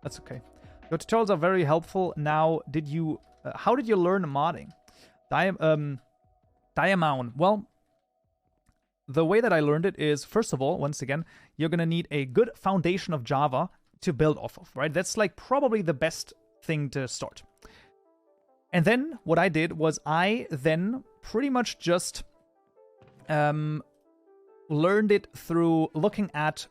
That's okay. Your tutorials are very helpful. Now, how did you learn modding? Diamond. Well, the way that I learned it is, first of all, once again, you're going to need a good foundation of Java to build off of, right? That's like probably the best thing to start. And then what I did was I then pretty much just learned it through looking at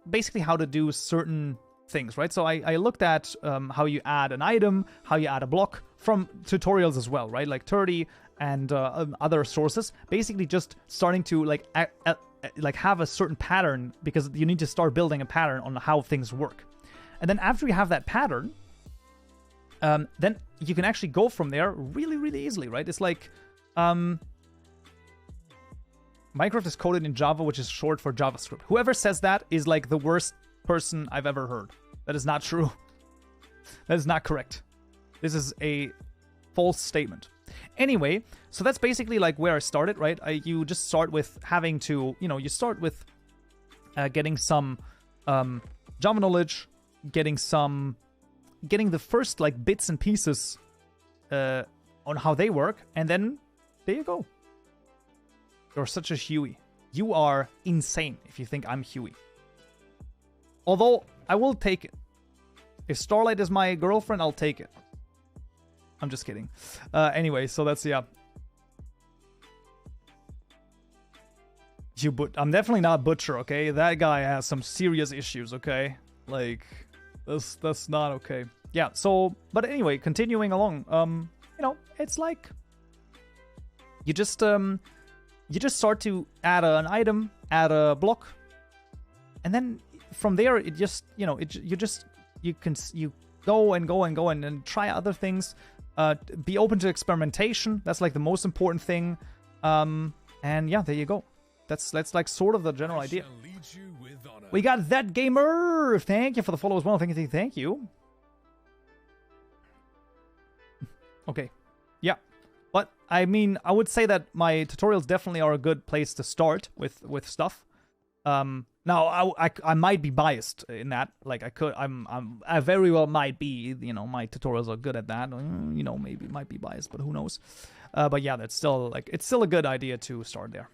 basically how to do certain things, right? So I looked at how you add an item, how you add a block from tutorials as well, right? Like 30 and other sources, basically just starting to have a certain pattern, because you need to start building a pattern on how things work. And then after you have that pattern, then you can actually go from there really, really easily, right? It's like Minecraft is coded in Java, which is short for JavaScript. Whoever says that is like the worst person I've ever heard. That is not true. That is not correct. This is a false statement. Anyway, so that's basically like where I started, right? You just start with having to, you start with getting some Java knowledge, getting the first like bits and pieces on how they work, and then there you go. You're such a Huey. You are insane if you think I'm Huey. Although, I will take it. If Starlight is my girlfriend, I'll take it. I'm just kidding. Anyway, so that's, yeah. I'm definitely not Butcher, okay? That guy has some serious issues, okay? Like, that's not okay. Yeah, so, but anyway, continuing along, it's like, you just start to add an item, add a block, and then from there, it just, you go and try other things. Be open to experimentation. That's like the most important thing. And yeah, there you go. That's like sort of the general idea. We got That Gamer. Thank you for the follow as well. Thank you. Okay. Yeah. But I mean, I would say that my tutorials definitely are a good place to start with stuff. Now I might be biased in that. Like I very well might be. My tutorials are good at that. Maybe might be biased, but who knows? But yeah, that's still it's still a good idea to start there.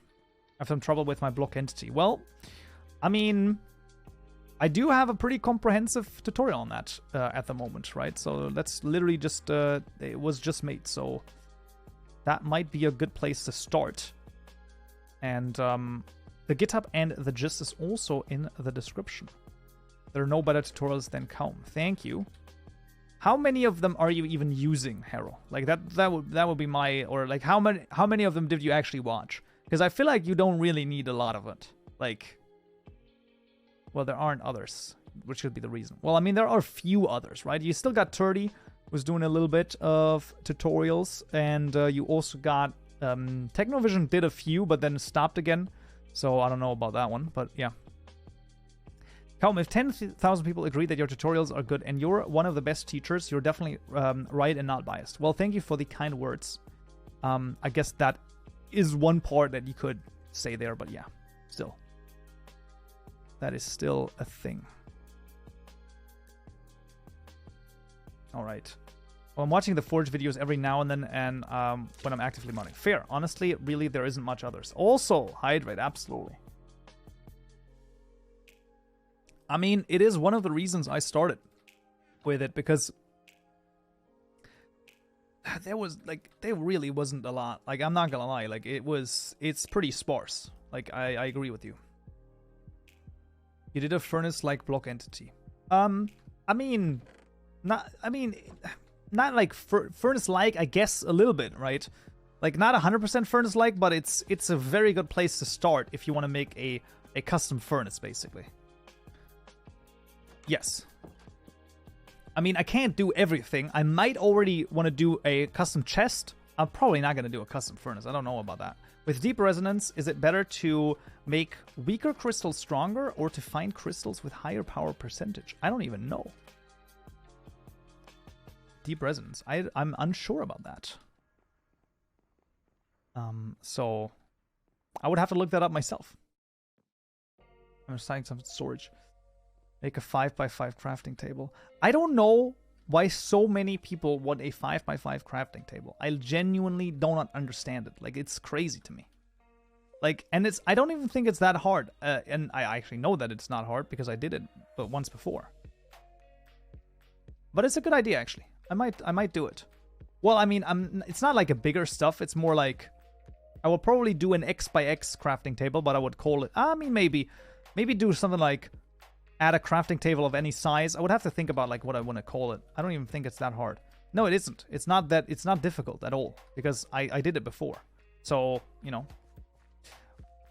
I have some trouble with my block entity. Well, I mean, I do have a pretty comprehensive tutorial on that at the moment, right? So that's literally just it was just made, so that might be a good place to start. And the GitHub and the gist is also in the description. There are no better tutorials than Kaum. Thank you. How many of them are you even using, Hero? Like that would be my, or like how many of them did you actually watch? Because I feel like you don't really need a lot of it. Like, well, there aren't others, which could be the reason. Well, I mean, there are a few others, right? You still got 30, was doing a little bit of tutorials, and you also got Technovision did a few, but then stopped again. So I don't know about that one, but yeah. Kaum, if 10,000 people agree that your tutorials are good and you're one of the best teachers, you're definitely right and not biased. Well, thank you for the kind words. I guess that is one part that you could say there, but yeah, still. That is still a thing. All right. Well, I'm watching the Forge videos every now and then, and when I'm actively modding. Fair. Honestly, really, there isn't much others. Also, Hydrate, absolutely. I mean, it is one of the reasons I started with it, because there really wasn't a lot. Like, I'm not gonna lie, like, it's pretty sparse. Like, I agree with you. You did a furnace-like block entity. Not like furnace-like, I guess a little bit, right? Like, not 100% furnace-like, but it's a very good place to start if you want to make a custom furnace, basically. Yes. I mean, I can't do everything. I might already want to do a custom chest. I'm probably not going to do a custom furnace. I don't know about that. With deep resonance, is it better to make weaker crystals stronger or to find crystals with higher power percentage? I don't even know. Deep resonance. I'm unsure about that. So I would have to look that up myself. I'm just signing some storage. Make a 5x5 crafting table. I don't know why so many people want a 5x5 crafting table. I genuinely do not understand it. Like, it's crazy to me. Like, and it's, I don't even think it's that hard. And I actually know that it's not hard because I did it but once before. But it's a good idea, actually. I might do it. Well, I mean, it's not like a bigger stuff. It's more like, I will probably do an X by X crafting table, but I would call it, I mean, maybe do something like add a crafting table of any size. I would have to think about like what I want to call it. I don't even think it's that hard. No, it isn't. It's not difficult at all because I did it before. So, you know.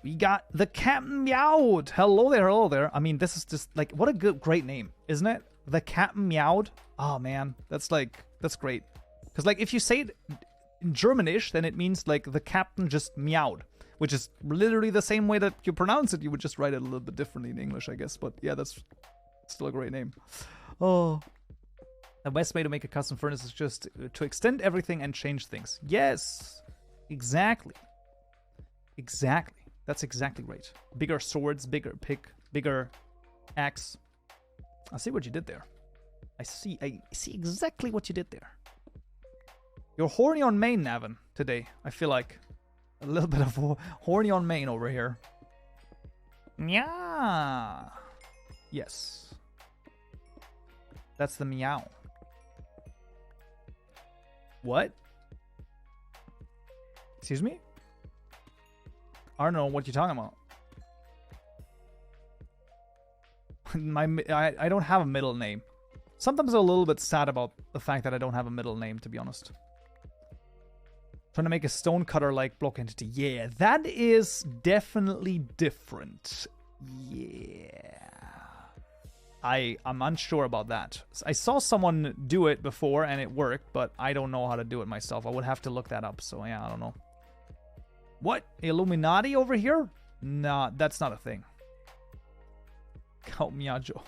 We got the Captain Meowed. Hello there. I mean, this is just like, what a great name, isn't it? The Captain Meowed. Oh man, that's great. Because like if you say it in Germanish, then it means like the captain just meowed, which is literally the same way that you pronounce it. You would just write it a little bit differently in English, I guess. But yeah, that's still a great name. Oh. The best way to make a custom furnace is just to extend everything and change things. Yes, exactly. That's exactly right. Bigger swords, bigger pick, bigger axe. I see what you did there. I see exactly what you did there. You're horny on main, Navin, today. I feel like a little bit of horny on main over here. Yeah. Yes. That's the meow. What? Excuse me? I don't know what you're talking about. I don't have a middle name. Sometimes I'm a little bit sad about the fact that I don't have a middle name, to be honest. Trying to make a stone cutter like block entity. Yeah, that is definitely different. Yeah. I'm unsure about that. I saw someone do it before and it worked, but I don't know how to do it myself. I would have to look that up, so yeah, I don't know. What? Illuminati over here? Nah, that's not a thing. Kaupenjoe.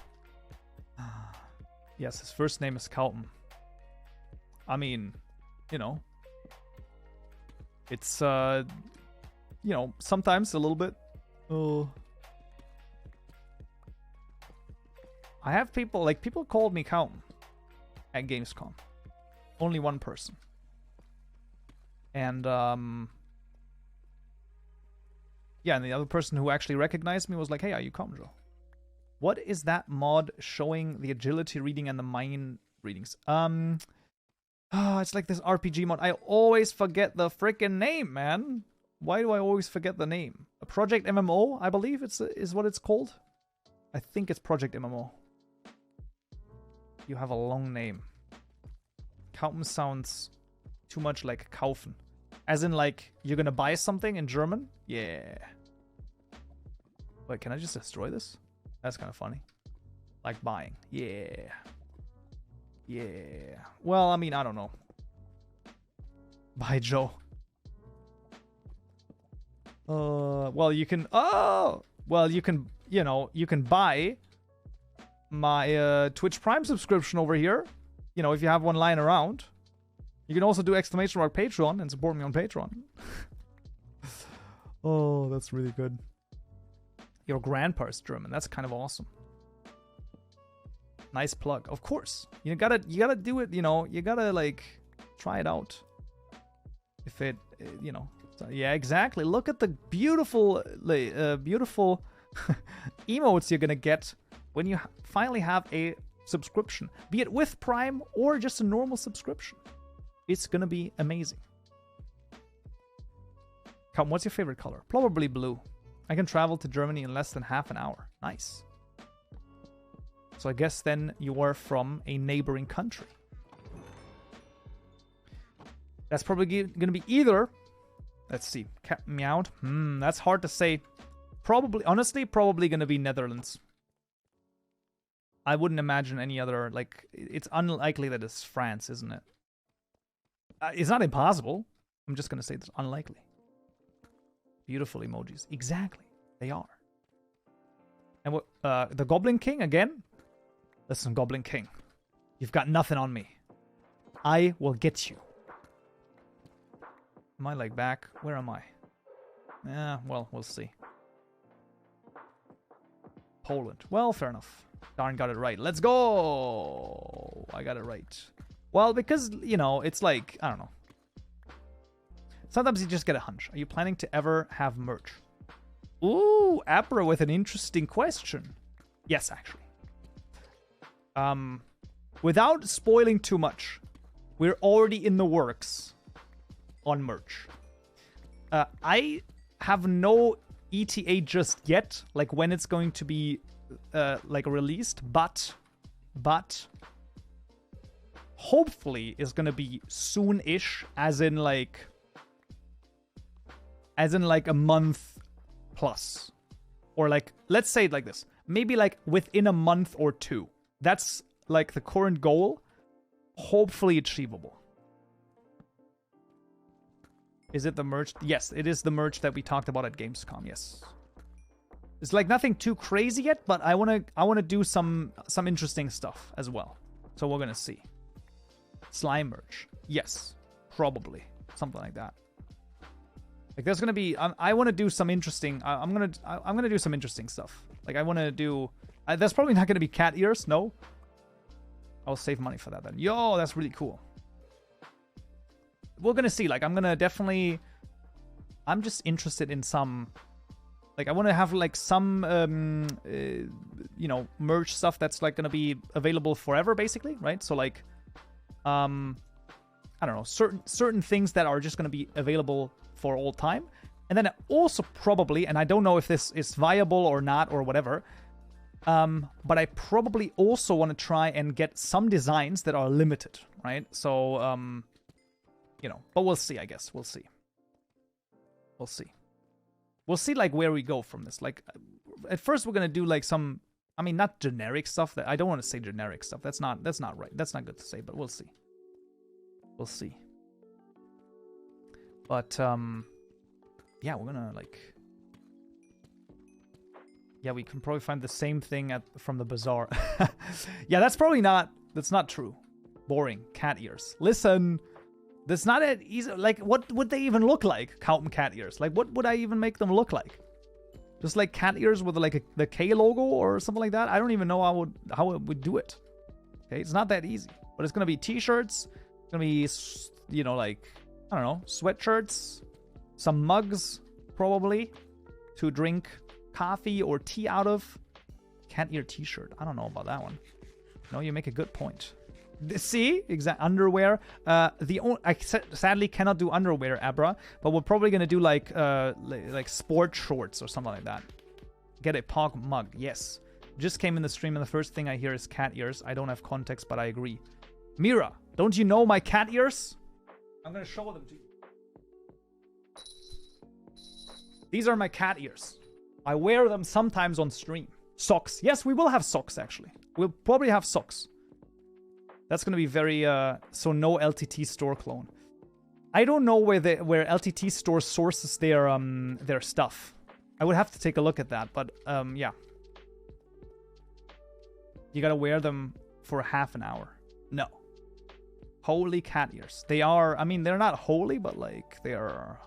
Yes, his first name is Kaupen. I mean, you know. It's, you know, sometimes a little bit. I have people, like, people called me Kaupen at Gamescom. Only one person. And, yeah, and the other person who actually recognized me was like, hey, are you Kaupenjoe? What is that mod showing the agility reading and the mine readings? It's like this RPG mod. I always forget the freaking name, man. Why do I always forget the name? A Project MMO, I believe is what it's called. I think it's Project MMO. You have a long name. Kaupen sounds too much like kaufen. As in, like, you're gonna buy something in German? Yeah. Wait, can I just destroy this? That's kind of funny. Like buying. Yeah. Yeah. Well, I mean, I don't know. Buy Joe. Well, you can... Oh! Well, you can, you know, you can buy my Twitch Prime subscription over here. You know, if you have one lying around. You can also do ! Patreon and support me on Patreon. Oh, that's really good. Your grandpa's German. That's kind of awesome. Nice plug. Of course. You gotta do it, you know, you gotta like try it out. If it, you know. So, yeah, exactly. Look at the beautiful beautiful emotes you're gonna get when you finally have a subscription. Be it with Prime or just a normal subscription. It's gonna be amazing. Come, what's your favorite color? Probably blue. I can travel to Germany in less than half an hour. Nice. So I guess then you are from a neighboring country. That's probably going to be either... Let's see. Cat meowed. That's hard to say. Probably, honestly, probably going to be Netherlands. I wouldn't imagine any other... Like, it's unlikely that it's France, isn't it? It's not impossible. I'm just going to say it's unlikely. Beautiful emojis. Exactly. They are. And what? The Goblin King again? Listen, Goblin King. You've got nothing on me. I will get you. Am I like back? Where am I? Well, we'll see. Poland. Well, fair enough. Darn, got it right. Let's go! I got it right. Well, because, you know, it's like, I don't know. Sometimes you just get a hunch. Are you planning to ever have merch? Ooh, Abra with an interesting question. Yes, actually. Without spoiling too much, we're already in the works on merch. I have no ETA just yet, like when it's going to be like released, but hopefully it's gonna be soon-ish, as in like a month plus, or like, let's say it like this, maybe like within a month or two. That's like the current goal, hopefully achievable. Is it the merch? Yes, it is the merch that we talked about at Gamescom. Yes, it's like nothing too crazy yet, but I wanna do some interesting stuff as well. So we're gonna see. Slime merch, yes, probably something like that. Like there's gonna be, I want to do some interesting. I'm gonna do some interesting stuff. Like I want to do. That's probably not gonna be cat ears. No, I'll save money for that then. Yo, that's really cool. We're gonna see. Like I'm gonna definitely. I'm just interested in some. Like I want to have like some you know, merch stuff that's like gonna be available forever, basically, right? So like, I don't know, certain things that are just gonna be available for all time. And then also probably, and I don't know if this is viable or not or whatever, but I probably also want to try and get some designs that are limited, right? So, you know, but we'll see, I guess. We'll see. We'll see. We'll see, like, where we go from this. Like, at first we're going to do, like, some, I mean, not generic stuff. That I don't want to say generic stuff. That's not right. That's not good to say, but we'll see. We'll see. But, yeah, we're gonna, like... Yeah, we can probably find the same thing from the bazaar. Yeah, that's probably not... That's not true. Boring. Cat ears. Listen, that's not that easy. Like, what would they even look like? Kaupen cat ears. Like, what would I even make them look like? Just like cat ears with, like, the K logo or something like that? I don't even know how it would do it. Okay, it's not that easy. But it's gonna be t-shirts. It's gonna be, you know, like... I don't know, sweatshirts, some mugs, probably, to drink coffee or tea out of. Cat ear t-shirt. I don't know about that one. No, you make a good point. See? Underwear. I sadly cannot do underwear, Abra, but we're probably going to do like sport shorts or something like that. Get a Pog mug. Yes. Just came in the stream and the first thing I hear is cat ears. I don't have context, but I agree. Mira, don't you know my cat ears? I'm going to show them to you. These are my cat ears. I wear them sometimes on stream. Socks. Yes, we will have socks, actually. We'll probably have socks. That's going to be very... so no LTT store clone. I don't know where LTT store sources their stuff. I would have to take a look at that, but yeah. You got to wear them for half an hour. No. Holy cat ears. They are, I mean, they're not holy, but like, they are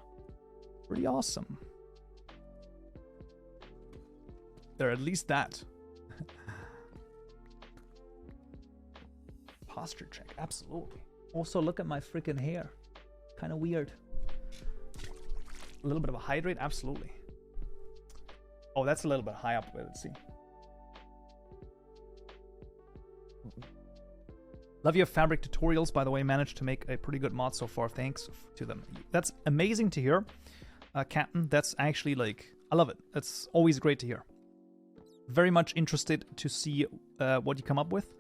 pretty awesome. They're at least that. Posture check, absolutely. Also, look at my freaking hair. Kind of weird. A little bit of a hydrate, absolutely. Oh, that's a little bit high up. Wait, let's see. Love your fabric tutorials, by the way. Managed to make a pretty good mod so far. Thanks to them. That's amazing to hear, Captain. That's actually, like, I love it. That's always great to hear. Very much interested to see what you come up with.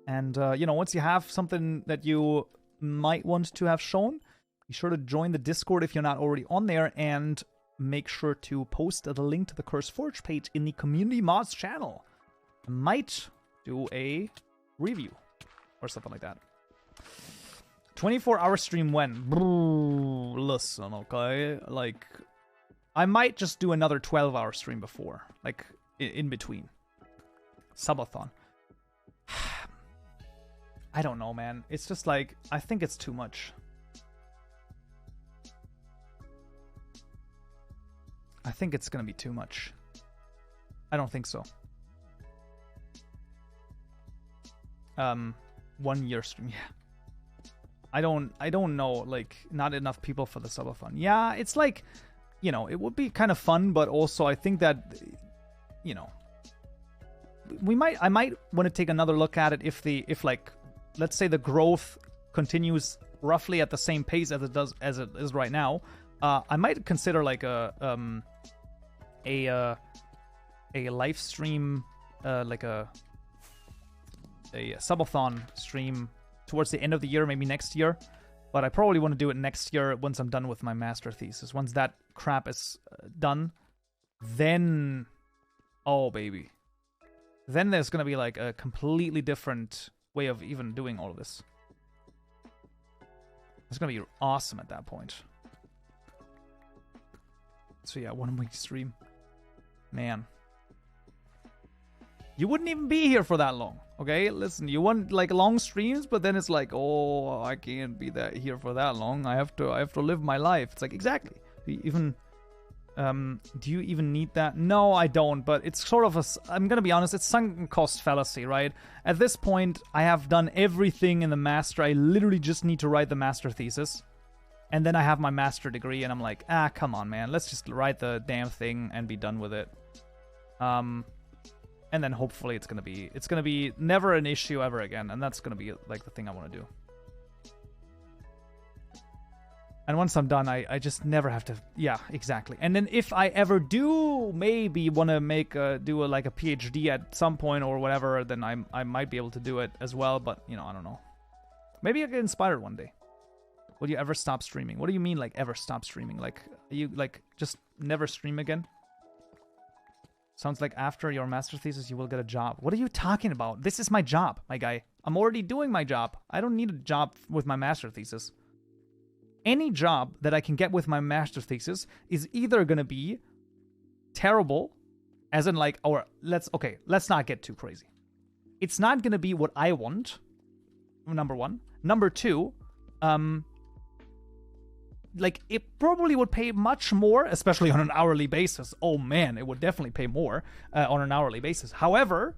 And, you know, once you have something that you might want to have shown, be sure to join the Discord if you're not already on there. And make sure to post the link to the Curse Forge page in the Community Mods channel. I might do a review. Or something like that. 24-hour stream when? Listen, okay? Like, I might just do another 12-hour stream before. Like, in between. Subathon. I don't know, man. It's just like, I think it's too much. I think it's gonna be too much. I don't think so. 1 year stream. Yeah. I don't know, like, not enough people for the subathon. Yeah, it's like, you know, it would be kind of fun, but also I think that, you know, I might want to take another look at it if like, let's say the growth continues roughly at the same pace as it is right now. I might consider like a live stream, like a subathon stream towards the end of the year, maybe next year. But I probably want to do it next year once I'm done with my master thesis. Once that crap is done, then, oh baby, then there's gonna be like a completely different way of even doing all of this. It's gonna be awesome at that point. So yeah, 1 week stream. Man. You wouldn't even be here for that long, okay? Listen, you want like long streams, but then it's like, oh, I can't be here for that long. I have to live my life. It's like, exactly. Even, do you even need that? No, I don't, but it's sort of I'm gonna be honest, it's sunk cost fallacy, right? At this point, I have done everything in the master. I literally just need to write the master thesis. And then I have my master degree, and I'm like, come on, man. Let's just write the damn thing and be done with it. And then hopefully it's gonna be never an issue ever again, and that's gonna be like the thing I want to do. And once I'm done, I just never have to. Yeah, exactly. And then if I ever do maybe want to do like a PhD at some point or whatever, then I might be able to do it as well. But you know, I don't know. Maybe I'll get inspired one day. Will you ever stop streaming? What do you mean, like, ever stop streaming? Like, you, like, just never stream again? Sounds like after your master thesis, you will get a job. What are you talking about? This is my job, my guy. I'm already doing my job. I don't need a job with my master thesis. Any job that I can get with my master thesis is either going to be terrible, as in, like, let's not get too crazy. It's not going to be what I want, number one. Number two, like, it probably would pay much more, especially on an hourly basis. Oh man, it would definitely pay more on an hourly basis. However,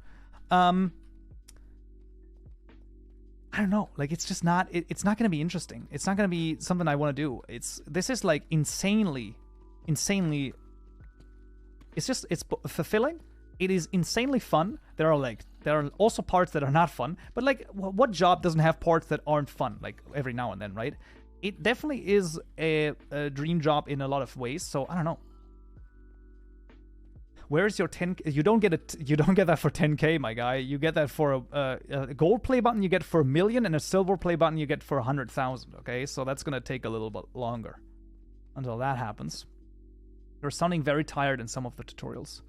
I don't know. Like, it's just not. It's not going to be interesting. It's not going to be something I want to do. This is like insanely. It's fulfilling. It is insanely fun. There are also parts that are not fun. But like, what job doesn't have parts that aren't fun? Like every now and then, right? It definitely is a dream job in a lot of ways. So I don't know. Where's your 10? You don't get that for 10K, my guy. You get that for a gold play button. You get for 1 million, and a silver play button you get for 100,000. Okay, so that's gonna take a little bit longer until that happens. You're sounding very tired in some of the tutorials.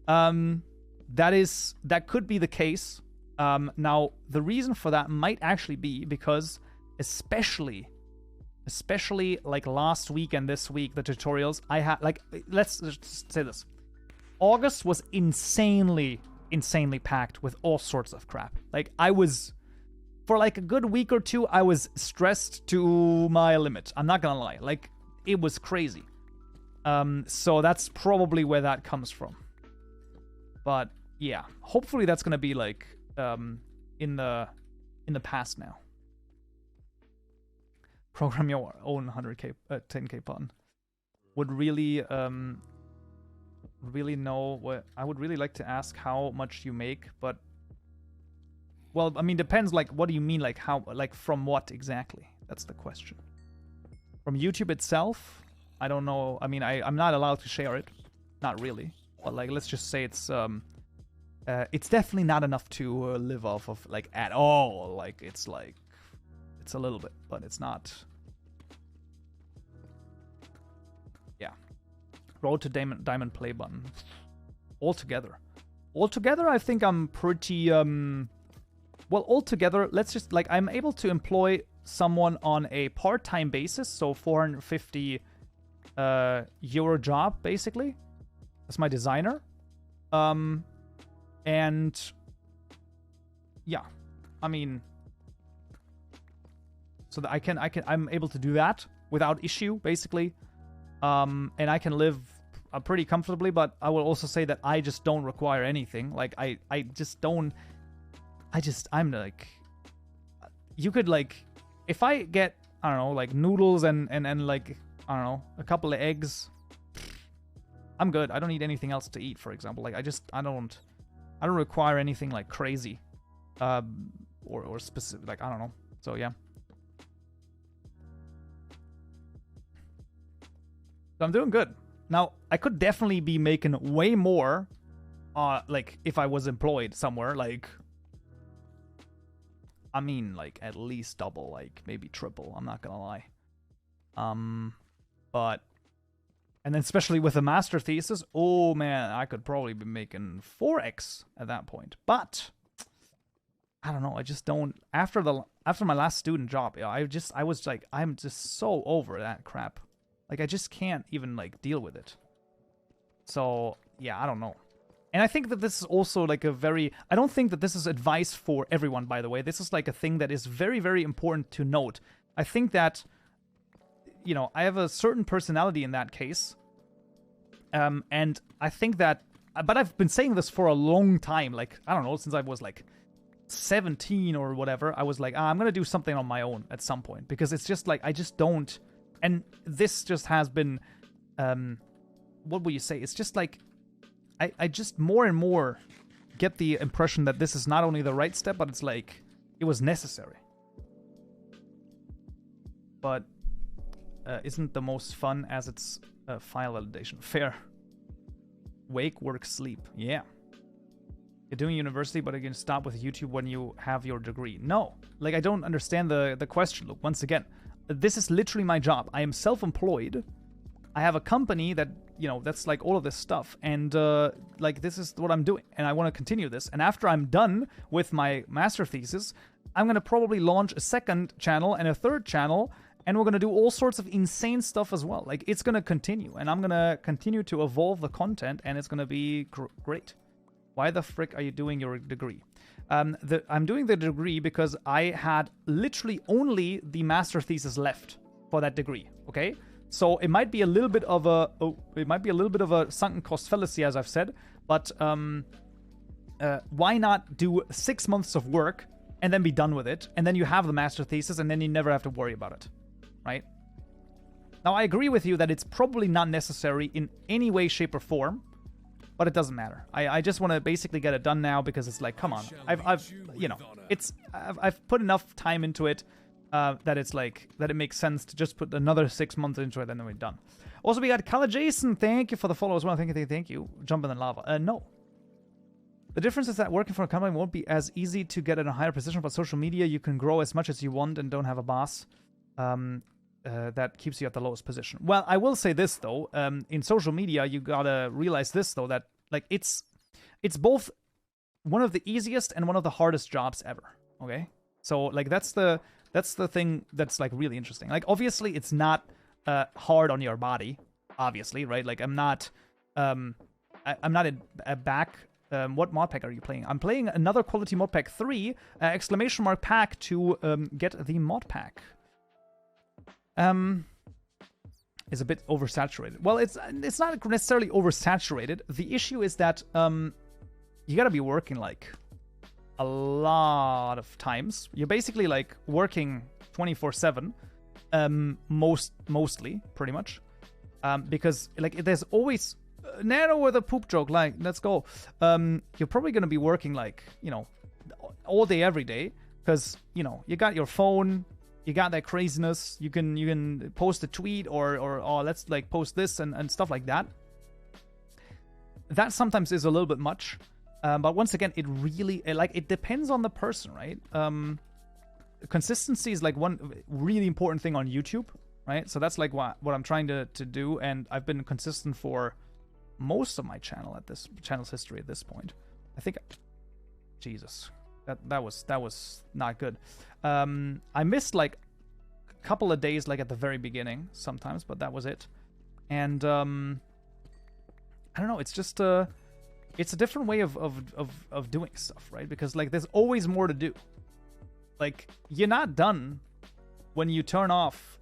That could be the case. Now the reason for that might actually be because, especially like last week and this week, the tutorials I had, like, let's just say this. August was insanely packed with all sorts of crap. Like, I was, for like a good week or two, I was stressed to my limit. I'm not gonna lie. Like, it was crazy. So that's probably where that comes from. But yeah, hopefully that's gonna be like in the past now. Program your own 100K, 10K button. Would really know what. I would really like to ask how much you make, but, well, I mean, depends. Like, what do you mean? Like, how? Like, from what exactly? That's the question. From YouTube itself, I don't know. I mean, I'm not allowed to share it. Not really. But like, let's just say it's definitely not enough to live off of, like, at all. Like, it's a little bit, but it's not. Yeah. Road to Diamond play button. Altogether, I think I'm pretty, well, altogether, let's just, like, I'm able to employ someone on a part-time basis, so 450 euro job, basically. That's my designer. And yeah, I mean, so that I'm able to do that without issue, basically. And I can live pretty comfortably, but I will also say that I just don't require anything. Like, I just don't. I'm like, you could like, if I get, I don't know, like noodles and like, I don't know, a couple of eggs, I'm good. I don't need anything else to eat, for example. Like I don't require anything like crazy, or specific, like, I don't know. So yeah. So I'm doing good. Now, I could definitely be making way more, like, if I was employed somewhere, like, I mean, like, at least double, like, maybe triple, I'm not gonna lie. But, and then especially with a master thesis, oh man, I could probably be making 4x at that point. But, I don't know, I just don't, after my last student job, I was like, I'm just so over that crap. Like, I just can't even, like, deal with it. So, yeah, I don't know. And I think that this is also, like, I don't think that this is advice for everyone, by the way. This is, like, a thing that is very, very important to note. I think that, you know, I have a certain personality in that case. And I think that, but I've been saying this for a long time. Like, I don't know, since I was, like, 17 or whatever. I was like, I'm going to do something on my own at some point. Because it's just, like, I just don't... And this just has been, what would you say? It's just like, I just more and more get the impression that this is not only the right step, but it's like, it was necessary. But isn't the most fun as it's file validation. Fair. Wake, work, sleep. Yeah. You're doing university, but you can stop with YouTube when you have your degree. No. Like, I don't understand the question. Look, once again. This is literally my job. I am self-employed. I have a company that, you know, that's like all of this stuff. And, like, this is what I'm doing. And I want to continue this. And after I'm done with my master thesis, I'm going to probably launch a second channel and a third channel. And we're going to do all sorts of insane stuff as well. Like, it's going to continue. And I'm going to continue to evolve the content. And it's going to be great. Why the frick are you doing your degree? I'm doing the degree because I had literally only the master thesis left for that degree. Okay, so it might be a little bit of a sunken cost fallacy, as I've said. But why not do 6 months of work and then be done with it, and then you have the master thesis, and then you never have to worry about it, right? Now, I agree with you that it's probably not necessary in any way, shape, or form. But it doesn't matter. I just want to basically get it done now because it's like, come on. I've you know, I've put enough time into it that it's like, that it makes sense to just put another 6 months into it and then we're done. Also, we got Kala Jason. Thank you for the follow as well. Thank you. Jump in the lava. No. The difference is that working for a company won't be as easy to get in a higher position, but social media, you can grow as much as you want and don't have a boss. That keeps you at the lowest position. Well, I will say this, though. In social media, you gotta realize this, though, that, like, it's both one of the easiest and one of the hardest jobs ever, okay? So, like, that's the thing that's, like, really interesting. Like, obviously, it's not hard on your body, obviously, right? Like, I'm not a back... what modpack are you playing? I'm playing another quality modpack 3, exclamation mark pack to get the modpack. Is a bit oversaturated. Well, it's not necessarily oversaturated. The issue is that you gotta be working like a lot of times. You're basically like working 24/7, mostly, pretty much, because like there's always Nano with a poop joke. Like, let's go. You're probably gonna be working like, you know, all day every day because, you know, you got your phone. You got that craziness. You can post a tweet or let's like post this and stuff like that. That sometimes is a little bit much. But once again, it really, like, it depends on the person, right? Consistency is like one really important thing on YouTube, right? So that's like what I'm trying to do. And I've been consistent for most of my channel's history at this point. I think, Jesus. That was not good. I missed like a couple of days, like at the very beginning sometimes, but that was it. And I don't know. It's just it's a different way of doing stuff, right? Because like there's always more to do. Like you're not done when you turn off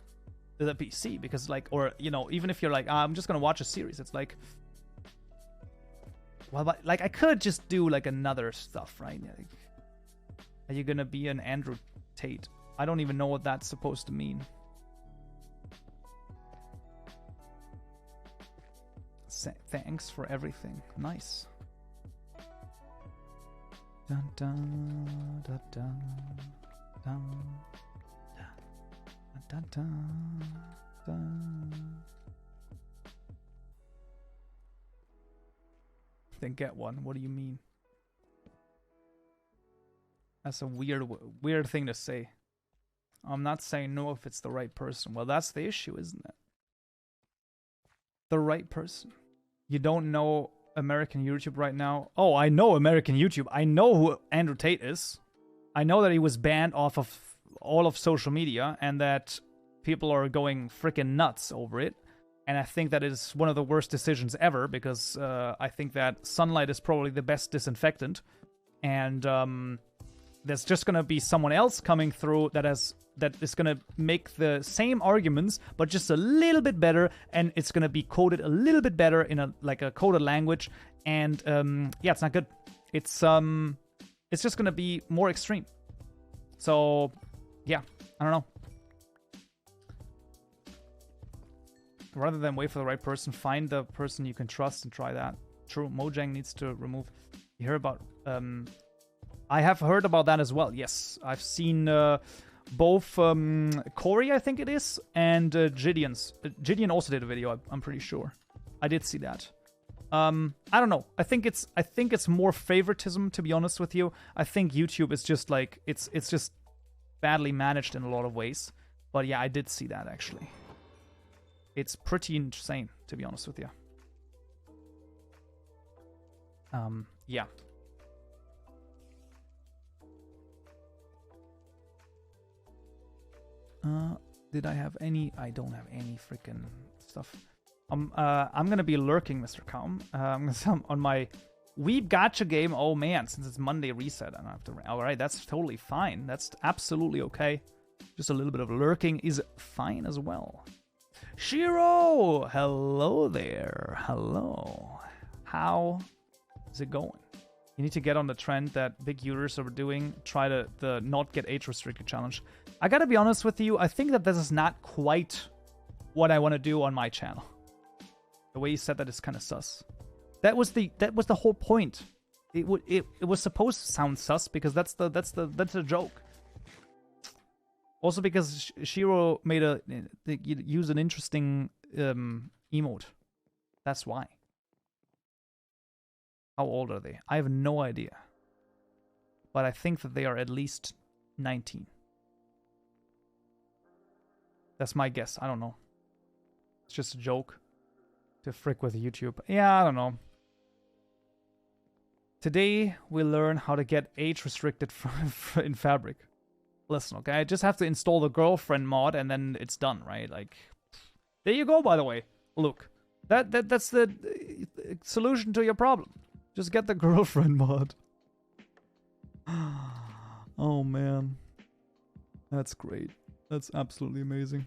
the PC because like, or you know, even if you're like, I'm just gonna watch a series, it's like, well, like I could just do like another stuff, right? Like, Are you gonna be an Andrew Tate? I don't even know what that's supposed to mean. Thanks for everything. Nice. Dun, dun, dun, dun, dun, dun, dun, dun. Then get one. What do you mean? That's a weird thing to say. I'm not saying no if it's the right person. Well, that's the issue, isn't it? The right person. You don't know American YouTube right now? Oh, I know American YouTube. I know who Andrew Tate is. I know that he was banned off of all of social media and that people are going freaking nuts over it. And I think that is one of the worst decisions ever because I think that sunlight is probably the best disinfectant. And there's just going to be someone else coming through that is going to make the same arguments, but just a little bit better, and it's going to be coded a little bit better in a coded language, and yeah, it's not good. It's just going to be more extreme. So, yeah, I don't know. Rather than wait for the right person, find the person you can trust and try that. True, Mojang needs to remove. You hear about... I have heard about that as well, yes. I've seen both Corey, I think it is, and Gideon's. Gideon also did a video, I'm pretty sure. I did see that. I don't know. I think it's more favoritism, to be honest with you. I think YouTube is just like... It's just badly managed in a lot of ways. But yeah, I did see that, actually. It's pretty insane, to be honest with you. Yeah. Did I have any? I don't have any freaking stuff. I'm gonna be lurking, Mr. Kaum. On my Weeb Gacha game. Oh man, since it's Monday reset, I don't have to. All right, that's totally fine. That's absolutely okay. Just a little bit of lurking is fine as well. Shiro, hello there. Hello. How is it going? You need to get on the trend that big users are doing. Try the not get age restricted challenge. I gotta be honest with you. I think that this is not quite what I want to do on my channel. The way you said that is kind of sus. That was the whole point. It was supposed to sound sus because that's the joke. Also because Shiro made use an interesting emote. That's why. How old are they? I have no idea. But I think that they are at least 19. That's my guess. I don't know. It's just a joke to frick with YouTube. Yeah, I don't know. Today we learn how to get age restricted in Fabric. Listen, okay? I just have to install the girlfriend mod and then it's done, right? Like, there you go, by the way. Look, that's the solution to your problem. Just get the girlfriend mod. Oh, man. That's great. That's absolutely amazing.